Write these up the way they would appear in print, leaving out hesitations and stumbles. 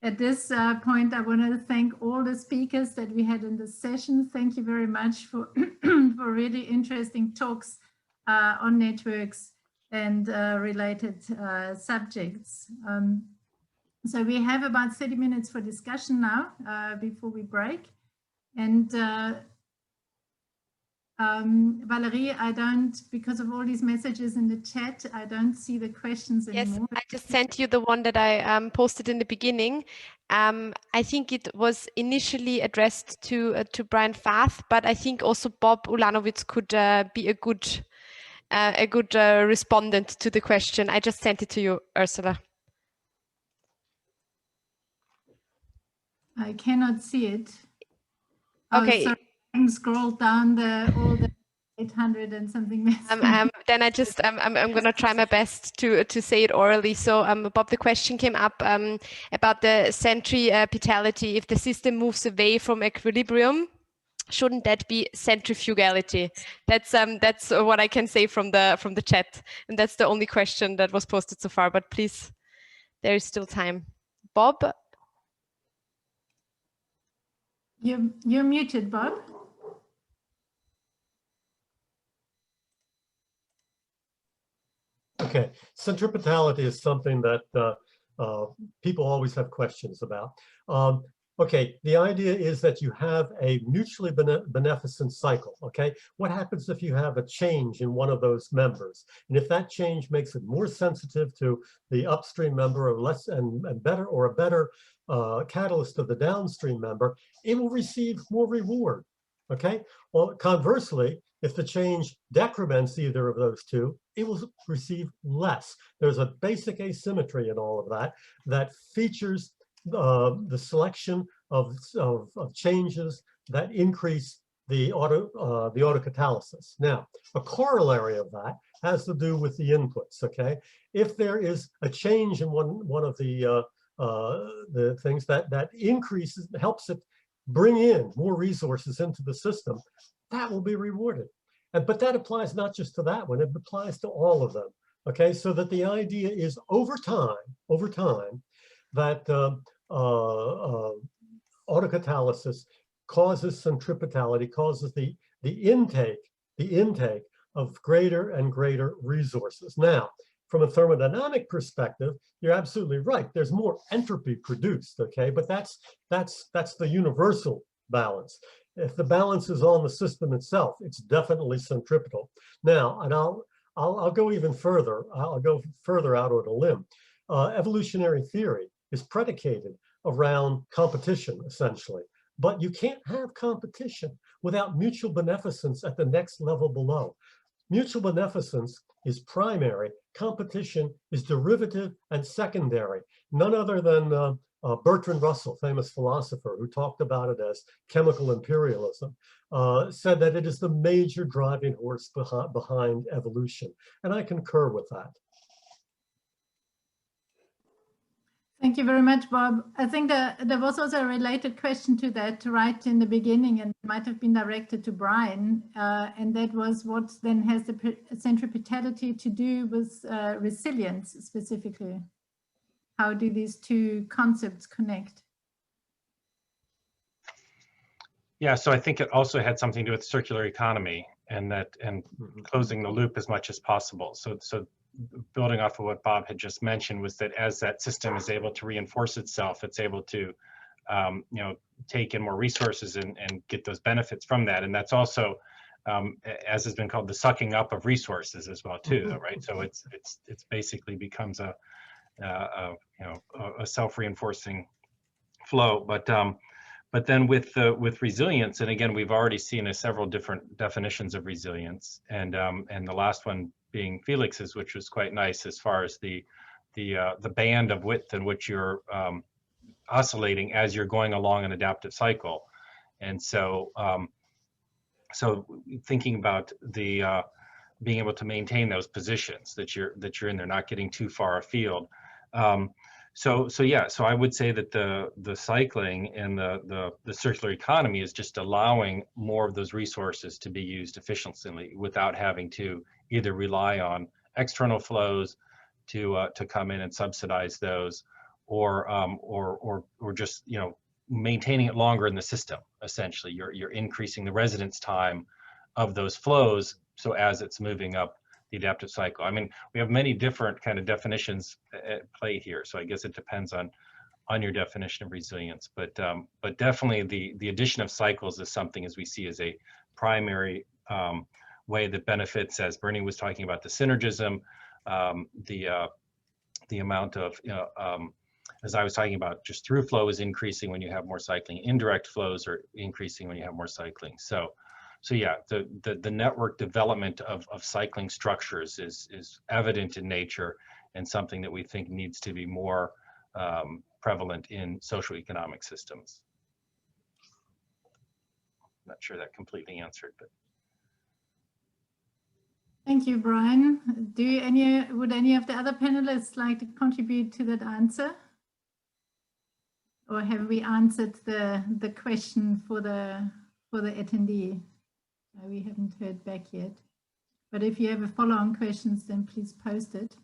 at this point, I want to thank all the speakers that we had in this session. Thank you very much for, for really interesting talks on networks and related subjects. So we have about 30 minutes for discussion now before we break. And Valerie, I don't, because of all these messages in the chat, I don't see the questions anymore. Yes, I just sent you the one that I posted in the beginning. I think it was initially addressed to Brian Fath, but I think also Bob Ulanowitz could be a good respondent to the question. I just sent it to you, Ursula. I cannot see it. Okay. Oh, sorry. I can scroll down all the 800 and something messages. Then I just I'm going to try my best to say it orally. So Bob, the question came up about the centripetality. If the system moves away from equilibrium, shouldn't that be centrifugality? That's what I can say from the chat, and that's the only question that was posted so far. But please, there is still time. Bob, you're muted, Bob. Okay, centripetality is something that people always have questions about. Okay, the idea is that you have a mutually beneficent cycle, okay? What happens if you have a change in one of those members? And if that change makes it more sensitive to the upstream member or less and better, or a better catalyst of the downstream member, it will receive more reward, okay? Well, conversely, if the change decrements either of those two, it will receive less. There's a basic asymmetry in all of that that features the selection of changes that increase the autocatalysis. Now, a corollary of that has to do with the inputs. Okay, if there is a change in one of the things that increases, helps it bring in more resources into the system, that will be rewarded. But that applies not just to that one; it applies to all of them. Okay, so that the idea is over time, that autocatalysis causes centripetality, causes the intake of greater and greater resources. Now, from a thermodynamic perspective, you're absolutely right. There's more entropy produced, okay? But that's the universal balance. If the balance is on the system itself, it's definitely centripetal. Now, and I'll go even further. I'll go further out on a limb. Evolutionary theory is predicated around competition, essentially. But you can't have competition without mutual beneficence at the next level below. Mutual beneficence is primary. Competition is derivative and secondary. None other than Bertrand Russell, famous philosopher, who talked about it as chemical imperialism, said that it is the major driving force behind evolution. And I concur with that. Thank you very much, Bob. I think that there was also a related question to that right in the beginning, and might have been directed to Brian, and that was what then has the centripetality to do with resilience specifically? How do these two concepts connect? Yeah, so I think it also had something to do with circular economy and closing the loop as much as possible. So building off of what Bob had just mentioned was that as that system is able to reinforce itself, it's able to take in more resources and get those benefits from that. And that's also, as has been called, the sucking up of resources as well too, though, right? So it's basically becomes a self-reinforcing flow. But then with resilience, and again, we've already seen several different definitions of resilience, and the last one being Felix's, which was quite nice as far as the band of width in which you're oscillating as you're going along an adaptive cycle. And so so thinking about the being able to maintain those positions that you're in there, not getting too far afield. So I would say that the cycling and the circular economy is just allowing more of those resources to be used efficiently without having to either rely on external flows to come in and subsidize those, or just, you know, maintaining it longer in the system. Essentially, you're increasing the residence time of those flows, so as it's moving up the adaptive cycle. I mean, we have many different kind of definitions at play here, so I guess it depends on your definition of resilience. But definitely the addition of cycles is something, as we see, as a primary way that benefits, as Bernie was talking about, the synergism, the amount of, as I was talking about, just through flow is increasing when you have more cycling. Indirect flows are increasing when you have more cycling. So yeah, the network development of cycling structures is evident in nature, and something that we think needs to be more prevalent in social economic systems. I'm not sure that completely answered, but. Thank you, Brian. Would any of the other panelists like to contribute to that answer? Or have we answered the question for the attendee? We haven't heard back yet. But if you have a follow-on questions, then please post it.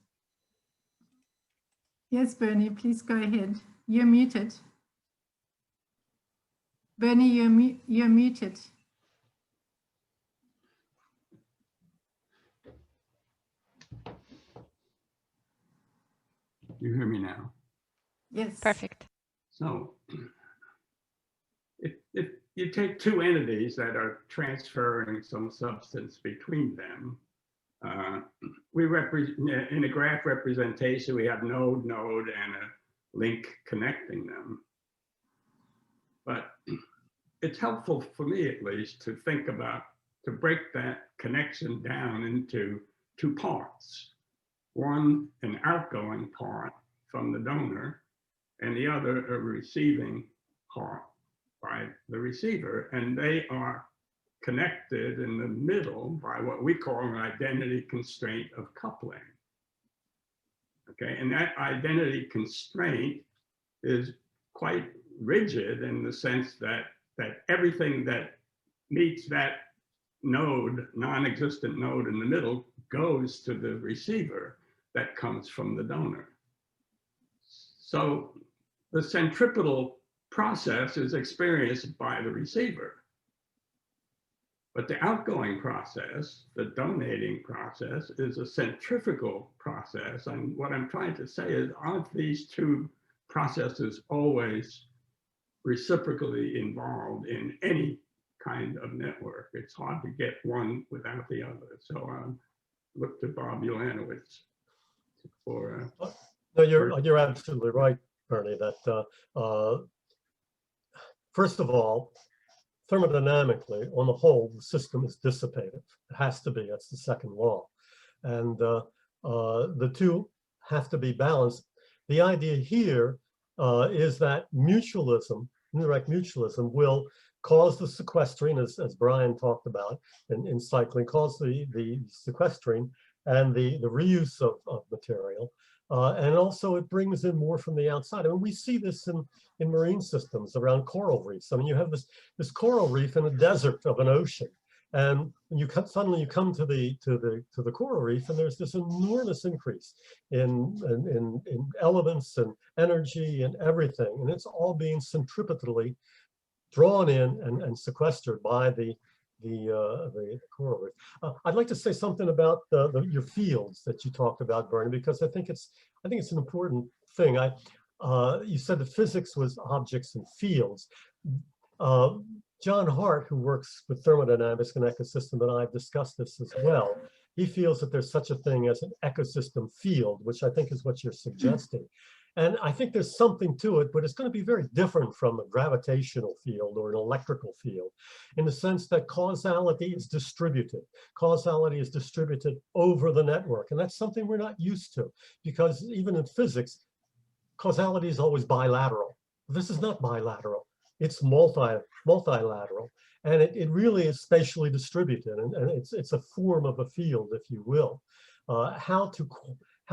Yes, Bernie, please go ahead. You're muted. Bernie, you're muted. You hear me now? Yes. Perfect. So if you take two entities that are transferring some substance between them, we represent, in a graph representation, we have node and a link connecting them. But it's helpful for me, at least, to think about, to break that connection down into two parts. One, an outgoing part from the donor, and the other, a receiving part by the receiver. And they are connected in the middle by what we call an identity constraint of coupling. Okay, and that identity constraint is quite rigid in the sense that everything that meets that node, non-existent node in the middle, goes to the receiver that comes from the donor. So the centripetal process is experienced by the receiver. But the outgoing process, the donating process, is a centrifugal process. And what I'm trying to say is, aren't these two processes always reciprocally involved in any kind of network? It's hard to get one without the other. So look to Bob Ulanowitz for. No, you're absolutely right, Bernie. That first of all, thermodynamically, on the whole, the system is dissipative. It has to be. That's the second law, and the two have to be balanced. The idea here is that mutualism, indirect mutualism, will cause the sequestering, as Brian talked about in cycling, cause the sequestering and the reuse of material. And also it brings in more from the outside. I mean, we see this in marine systems around coral reefs. I mean, you have this coral reef in a desert of an ocean, and you suddenly you come to the coral reef, and there's this enormous increase in elements and energy and everything, and it's all being centripetally drawn in and sequestered by the coral reef. I'd like to say something about your fields that you talked about, Bernie, because I think it's an important thing. You said the physics was objects and fields. John Hart, who works with thermodynamics and ecosystem, and I've discussed this as well. He feels that there's such a thing as an ecosystem field, which I think is what you're suggesting. And I think there's something to it, but it's going to be very different from a gravitational field or an electrical field, in the sense that causality is distributed. Causality is distributed over the network, and that's something we're not used to, because even in physics, causality is always bilateral. This is not bilateral. It's multilateral, and it really is spatially distributed, and it's a form of a field, if you will. How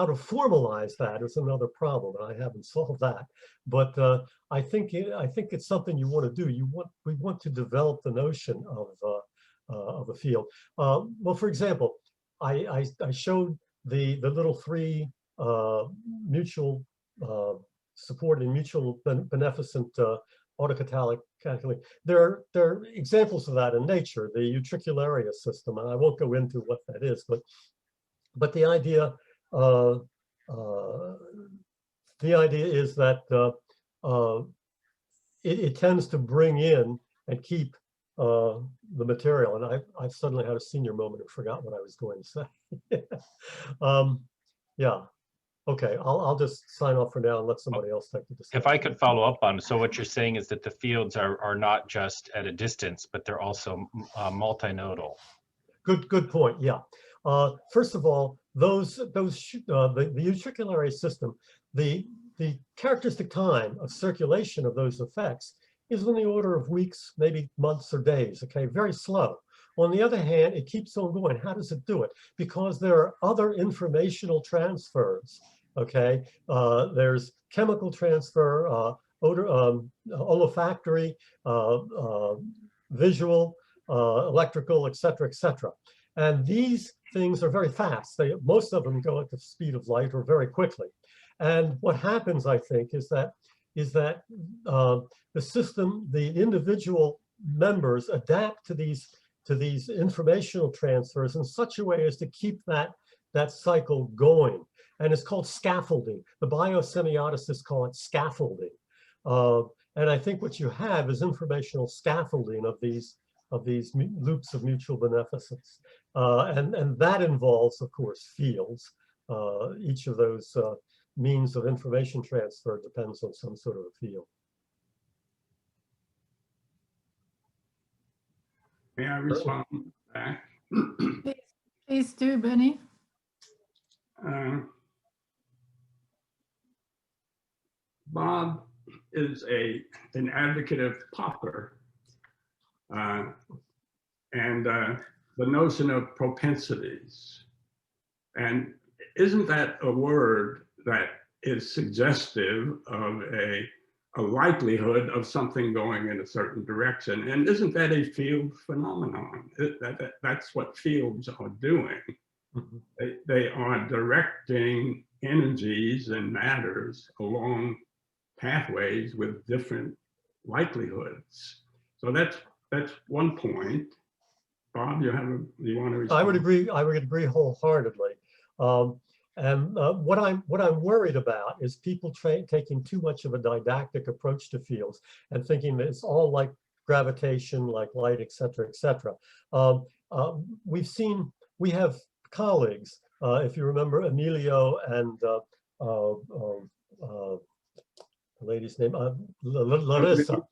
to formalize that is another problem, and I haven't solved that. But I think it's something you want to do. We want to develop the notion of a field. Well, for example, I showed the little three mutual supported in mutual beneficent autocatalytic calculation. There are examples of that in nature, the utricularia system, and I won't go into what that is, but the idea is that it tends to bring in and keep the material. And I've suddenly had a senior moment and forgot what I was going to say. Yeah. Okay, I'll just sign off for now and let somebody else take the discussion. If I could follow up on, so what you're saying is that the fields are not just at a distance, but they're also multinodal. Good point. Yeah. First of all, the utricularia system, the characteristic time of circulation of those effects is on the order of weeks, maybe months or days. Okay, very slow. On the other hand, it keeps on going. How does it do it? Because there are other informational transfers. Okay, there's chemical transfer, odor, olfactory, visual, electrical, et cetera, et cetera. And these things are very fast. Most of them go at the speed of light or very quickly. And what happens, I think, is that the system, the individual members adapt to these informational transfers in such a way as to keep that cycle going. And it's called scaffolding. The biosemiotists call it scaffolding. And I think what you have is informational scaffolding of these loops of mutual beneficence. And that involves, of course, fields. Each of those means of information transfer depends on some sort of a field. May I respond back? Please do, Bernie. Bob is an advocate of Popper and the notion of propensities. And isn't that a word that is suggestive of a likelihood of something going in a certain direction? And isn't that a field phenomenon? That's what fields are doing. Mm-hmm. They are directing energies and matters along pathways with different likelihoods. So that's one point. Bob, you want to respond? I would agree wholeheartedly. And what I'm worried about is people taking too much of a didactic approach to fields and thinking that it's all like gravitation, like light, et cetera, et cetera. We have colleagues, if you remember Emilio and the lady's name, Larissa,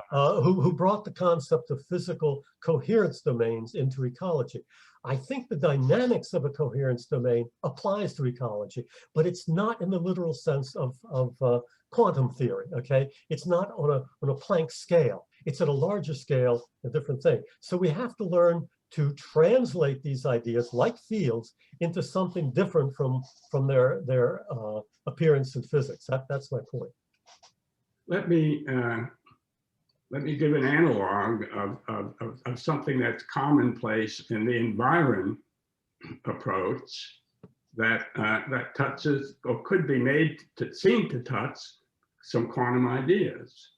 who brought the concept of physical coherence domains into ecology. I think the dynamics of a coherence domain applies to ecology, but it's not in the literal sense of quantum theory, okay? It's not on a Planck scale. It's at a larger scale, a different thing. So we have to learn to translate these ideas, like fields, into something different from their appearance in physics. That's my point. Let me give an analog of something that's commonplace in the environ approach that touches or could be made to seem to touch some quantum ideas.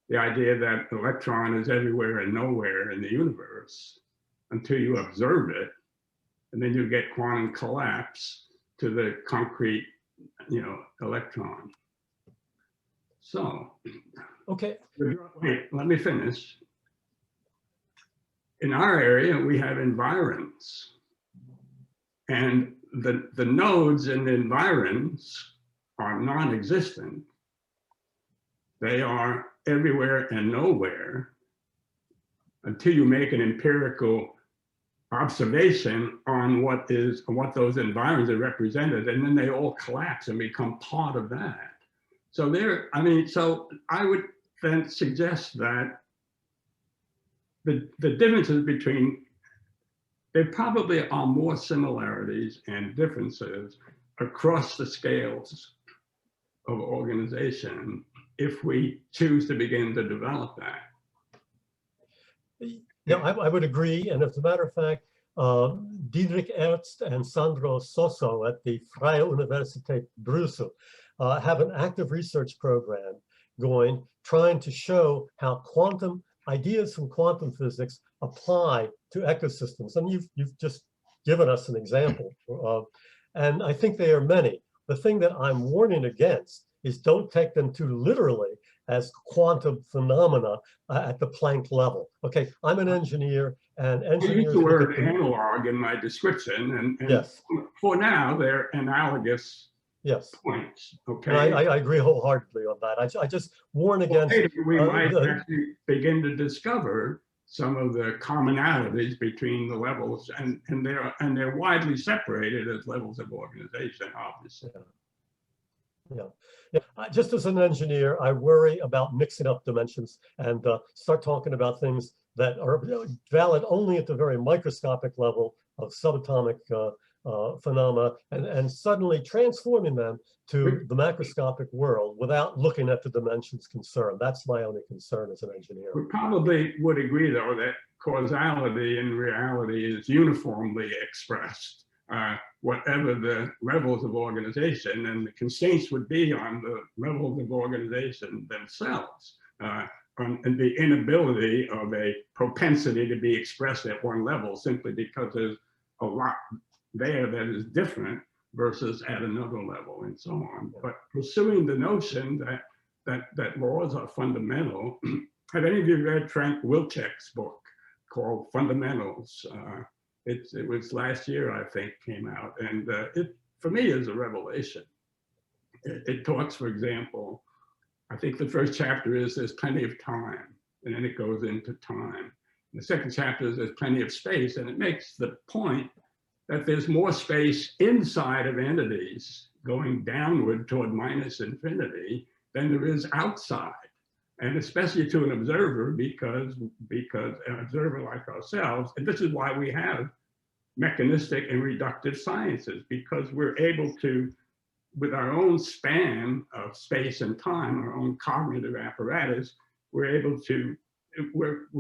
The idea that the electron is everywhere and nowhere in the universe until you observe it, and then you get quantum collapse to the concrete, electron. So, okay. Wait, let me finish. In our area, we have environs, and the nodes in the environs are non-existent. They are everywhere and nowhere until you make an empirical observation on what those environs are represented, and then they all collapse and become part of that. So so I would then suggest that the differences between, there probably are more similarities and differences across the scales of organization if we choose to begin to develop that. Yeah, I would agree. And as a matter of fact, Diederik Ernst and Sandro Sosso at the Freie Universität Brüssel have an active research program going, trying to show how ideas from quantum physics apply to ecosystems. And you've just given us an example, and I think they are many. The thing that I'm warning against is don't take them too literally as quantum phenomena at the Planck level. Okay, I'm an engineer, and I engineers used the look word at the- analog in my description, and Yes, for now, they're analogous yes. points, And okay? I agree wholeheartly on that. I just warn against. Maybe we might the- actually begin to discover some of the commonalities between the levels, and they're widely separated as levels of organization, obviously. Yeah. Just as an engineer, I worry about mixing up dimensions and start talking about things that are valid only at the very microscopic level of subatomic phenomena, and suddenly transforming them to the macroscopic world without looking at the dimensions concerned. That's my only concern as an engineer. We probably would agree, though, that causality in reality is uniformly expressed, whatever the levels of organization, and the constraints would be on the levels of organization themselves, and the inability of a propensity to be expressed at one level simply because there's a lot there that is different versus at another level, and so on. But pursuing the notion that laws are fundamental. Have any of you read Frank Wilczek's book called Fundamentals? It was last year, I think, came out, and it, for me, is a revelation. It talks, for example, I think the first chapter is there's plenty of time, and then it goes into time. And the second chapter is there's plenty of space, and it makes the point that there's more space inside of entities going downward toward minus infinity than there is outside. And especially to an observer, because an observer like ourselves, and this is why we have mechanistic and reductive sciences, because we're able to, with our own span of space and time, our own cognitive apparatus, we're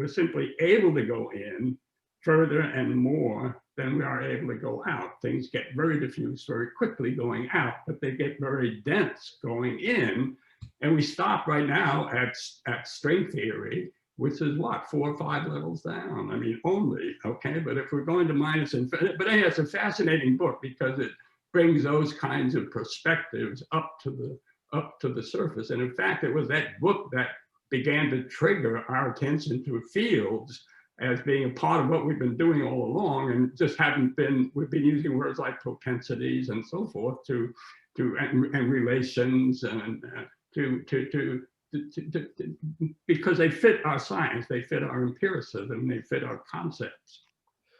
simply able to go in further and more than we are able to go out. Things get very diffuse very quickly going out, but they get very dense going in. And we stop right now at string theory, which is what, 4 or 5 levels down. I mean, only, okay? But if we're going to minus infinity, but anyway, it's a fascinating book because it brings those kinds of perspectives up to the surface. And in fact, it was that book that began to trigger our attention to fields as being a part of what we've been doing all along, and just we've been using words like propensities and so forth and relations and because they fit our science, they fit our empiricism, they fit our concepts.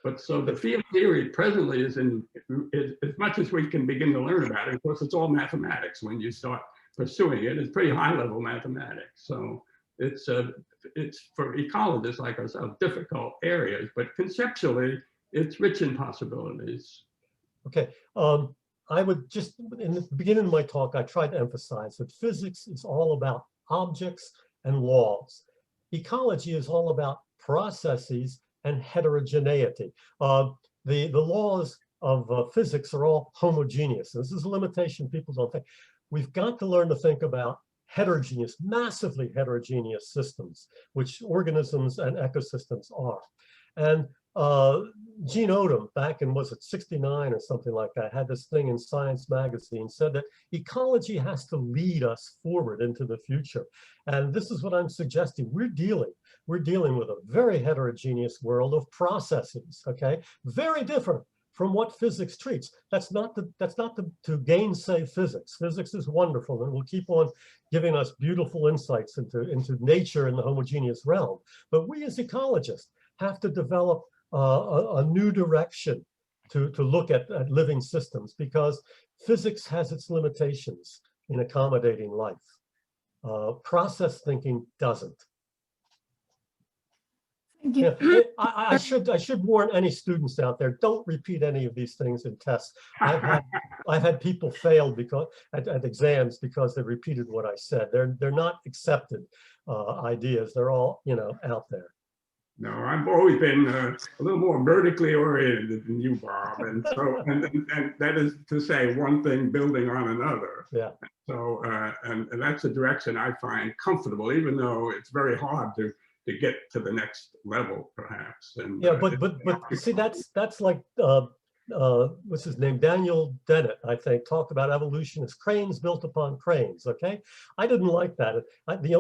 But so the field theory presently is as much as we can begin to learn about it. Of course, it's all mathematics. When you start pursuing it, it's pretty high level mathematics. So it's for ecologists like ourselves, difficult areas, but conceptually, it's rich in possibilities. Okay. I would just, in the beginning of my talk, I tried to emphasize that physics is all about objects and laws. Ecology is all about processes and heterogeneity. The laws of physics are all homogeneous. This is a limitation people don't think. We've got to learn to think about heterogeneous, massively heterogeneous systems, which organisms and ecosystems are. And Gene Odom, back in, was it 69 or something like that, had this thing in Science magazine, said that ecology has to lead us forward into the future. And this is what I'm suggesting. We're dealing with a very heterogeneous world of processes, okay? Very different from what physics treats. That's not to gainsay physics. Physics is wonderful and will keep on giving us beautiful insights into nature in the homogeneous realm. But we as ecologists have to develop a new direction to look at living systems, because physics has its limitations in accommodating life. Process thinking doesn't. Thank you. Yeah, I should warn any students out there, don't repeat any of these things in tests. I've had people fail because at exams because they repeated what I said. They're not accepted ideas. They're all, out there. No, I've always been a little more vertically oriented than you, Bob, and so and that is to say one thing building on another. Yeah. So and that's a direction I find comfortable, even though it's very hard to get to the next level, perhaps. And Yeah, but you see, that's like what's his name, Daniel Dennett, I think, talked about evolution as cranes built upon cranes. Okay, I didn't like that. The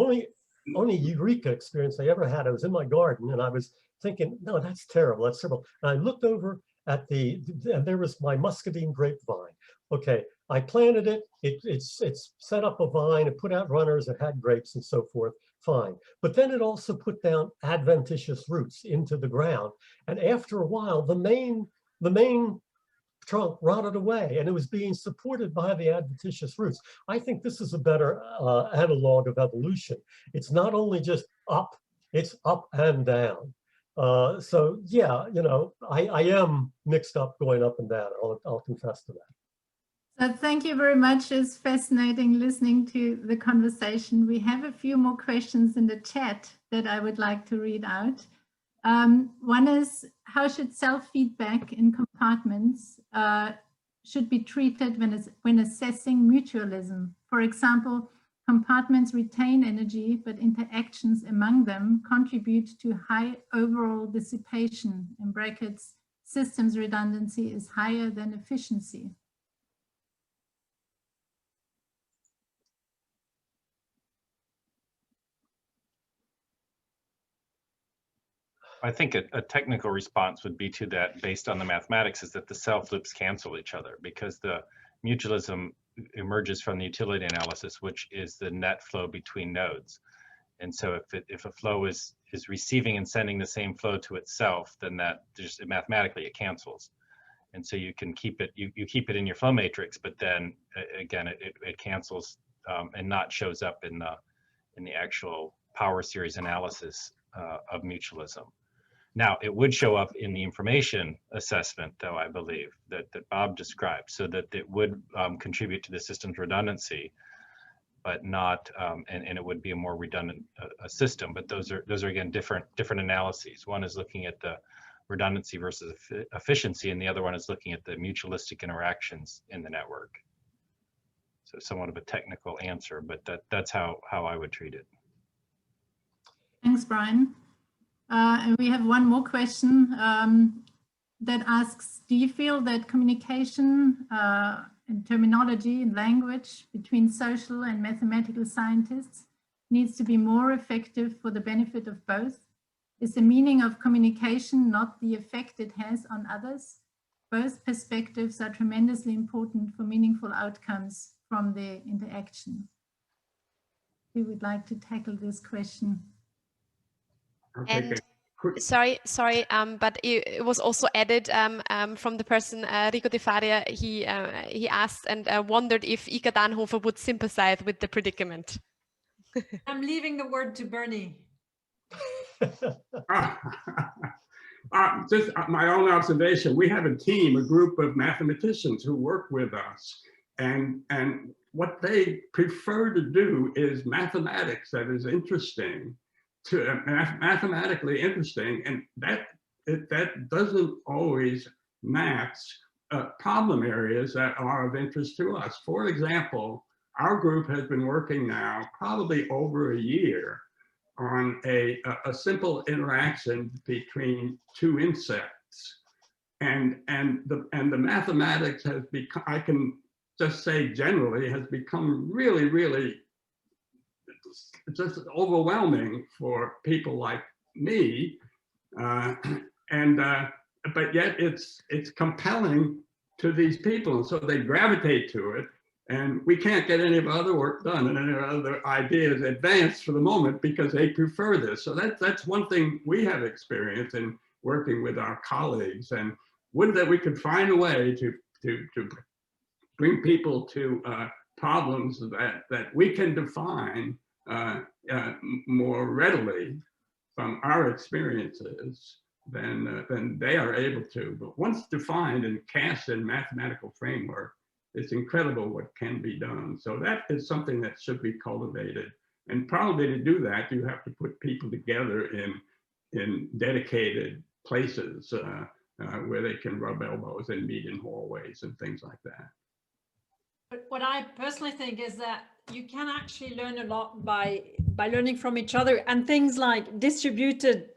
only eureka experience I ever had, I was in my garden and I was thinking, no, that's terrible, that's terrible. And I looked over at and there was my muscadine grapevine. Okay, I planted it, it's set up a vine, it put out runners, it had grapes and so forth, fine. But then it also put down adventitious roots into the ground. And after a while, the main trunk rotted away and it was being supported by the adventitious roots. I think this is a better analog of evolution. It's not only just up, it's up and down. So yeah, you know, I am mixed up going up and down. I'll confess to that. So thank you very much. It's fascinating listening to the conversation. We have a few more questions in the chat that I would like to read out. One is, how should self-feedback in compartments should be treated when assessing mutualism? For example, compartments retain energy, but interactions among them contribute to high overall dissipation. In brackets, systems redundancy is higher than efficiency. I think a technical response would be to that based on the mathematics is that the self loops cancel each other because the mutualism emerges from the utility analysis, which is the net flow between nodes. And so if a flow is receiving and sending the same flow to itself, then that just mathematically it cancels. And so you can keep it, you keep it in your flow matrix, but then again, it cancels and not shows up in the actual power series analysis of mutualism. Now, it would show up in the information assessment, though, I believe, that Bob described, so that it would contribute to the system's redundancy, but not, and it would be a more redundant system. But those are again different analyses. One is looking at the redundancy versus efficiency, and the other one is looking at the mutualistic interactions in the network. So somewhat of a technical answer, but that's how I would treat it. Thanks, Brian. And we have one more question that asks, do you feel that communication and terminology and language between social and mathematical scientists needs to be more effective for the benefit of both? Is the meaning of communication not the effect it has on others? Both perspectives are tremendously important for meaningful outcomes from the interaction. We would like to tackle this question. And sorry, but it was also added from the person Rico De Faria. He asked and wondered if Ika Dannhofer would sympathize with the predicament. I'm leaving the word to Bernie. Just my own observation. We have a team, a group of mathematicians who work with us, and what they prefer to do is mathematics that is interesting. Mathematically interesting, and that doesn't always match problem areas that are of interest to us. For example, our group has been working now probably over a year on a simple interaction between two insects, and the mathematics has become, I can just say generally, has become really just overwhelming for people like me, but yet it's compelling to these people, and so they gravitate to it. And we can't get any of our other work done and any other ideas advanced for the moment because they prefer this. So that's one thing we have experience in working with our colleagues, and would that we could find a way to bring people to problems that we can define more readily from our experiences than they are able to. But once defined and cast in mathematical framework, it's incredible what can be done. So that is something that should be cultivated. And probably to do that, you have to put people together in dedicated places where they can rub elbows and meet in hallways and things like that. But what I personally think is that you can actually learn a lot by learning from each other, and things like distributed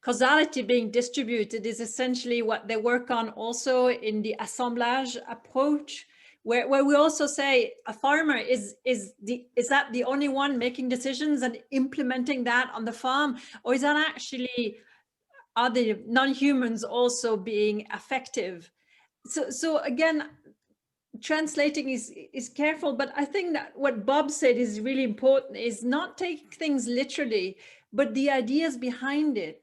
causality being distributed is essentially what they work on also in the assemblage approach, where we also say a farmer is that the only one making decisions and implementing that on the farm, or is that actually are the non-humans also being effective? So again, translating is careful, but I think that what Bob said is really important, is not taking things literally, but the ideas behind it.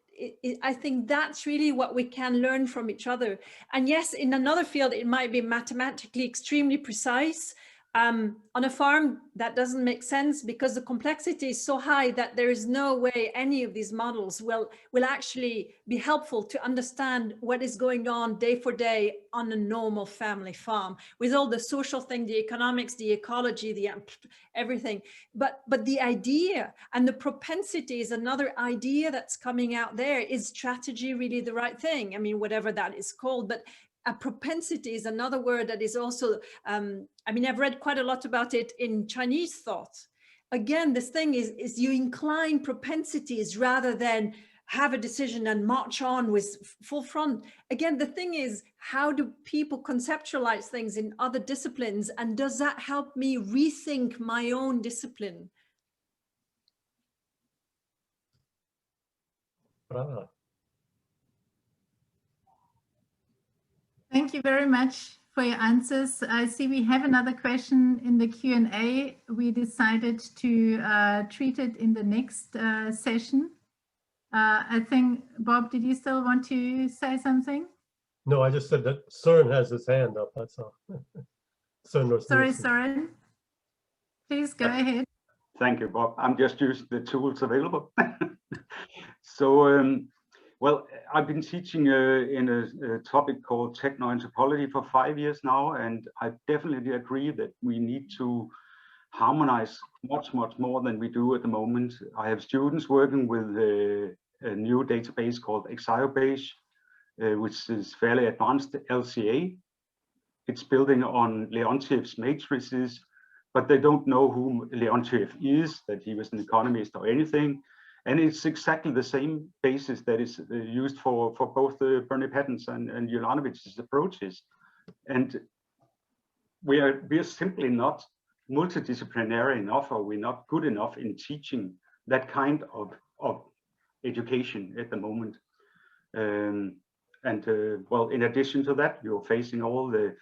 I think that's really what we can learn from each other. And yes, in another field, it might be mathematically extremely precise. On a farm, that doesn't make sense because the complexity is so high that there is no way any of these models will actually be helpful to understand what is going on day for day on a normal family farm, with all the social thing, the economics, the ecology, the everything. But the idea and the propensity is another idea that's coming out there. Is strategy really the right thing? I mean, whatever that is called, but a propensity is another word that is also, I mean, I've read quite a lot about it in Chinese thought. Again, this thing is you incline propensities rather than have a decision and march on with full front. Again, the thing is, how do people conceptualize things in other disciplines? And does that help me rethink my own discipline? Thank you very much for your answers. I see we have another question in the Q&A. We decided to treat it in the next session. I think, Bob, did you still want to say something? No, I just said that Søren has his hand up, that's all. Sorry, Søren. Please go ahead. Thank you, Bob. I'm just using the tools available. So, well, I've been teaching in a topic called techno-anthropology for 5 years now, and I definitely agree that we need to harmonize much more than we do at the moment. I have students working with a new database called Exiobase, which is fairly advanced LCA. It's building on Leontief's matrices, but they don't know who Leontief is, that he was an economist or anything. And it's exactly the same basis that is used for both Bernie Patton's and Jovanović's approaches. And we are simply not multidisciplinary enough, or we're not good enough in teaching that kind of education at the moment. Well, in addition to that, you're facing all the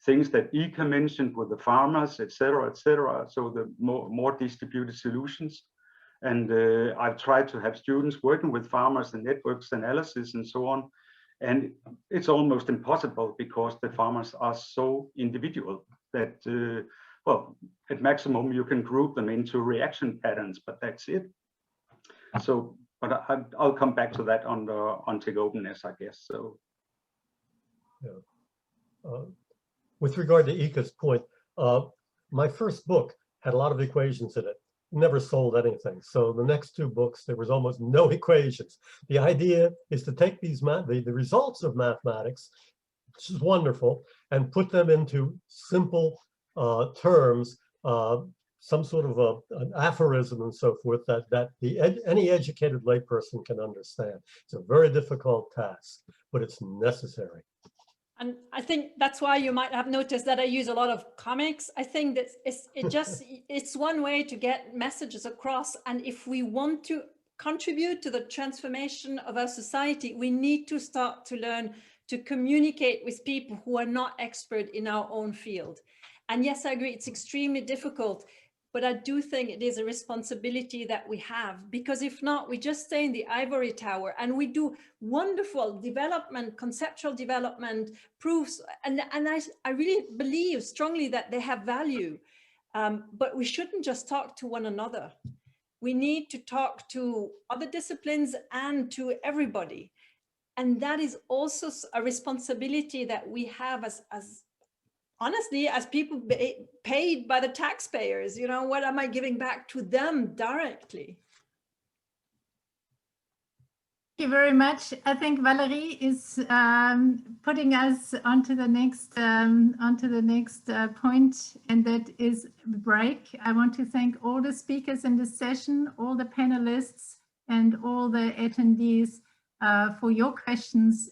things that Ika mentioned with the farmers, etc., so the more distributed solutions. And I've tried to have students working with farmers and networks analysis and so on. And it's almost impossible because the farmers are so individual that, well, at maximum, you can group them into reaction patterns, but that's it. So, but I'll come back to that on Tech Openness, I guess. So, yeah. With regard to Ika's point, my first book had a lot of equations in it. Never sold anything. So the next 2 books, there was almost no equations. The idea is to take these the results of mathematics, which is wonderful, and put them into simple terms, some sort of an aphorism and so forth that any educated layperson can understand. It's a very difficult task, but it's necessary. And I think that's why you might have noticed that I use a lot of comics. I think that it's one way to get messages across. And if we want to contribute to the transformation of our society, we need to start to learn to communicate with people who are not expert in our own field. And yes, I agree, it's extremely difficult. But I do think it is a responsibility that we have, because if not, we just stay in the ivory tower and we do wonderful development, conceptual development, proofs. And I really believe strongly that they have value, but we shouldn't just talk to one another. We need to talk to other disciplines and to everybody. And that is also a responsibility that we have as honestly, as people paid by the taxpayers. You know, what am I giving back to them directly? Thank you very much. I think Valerie is putting us onto the next point, and that is break. I want to thank all the speakers in this session, all the panelists, and all the attendees for your questions.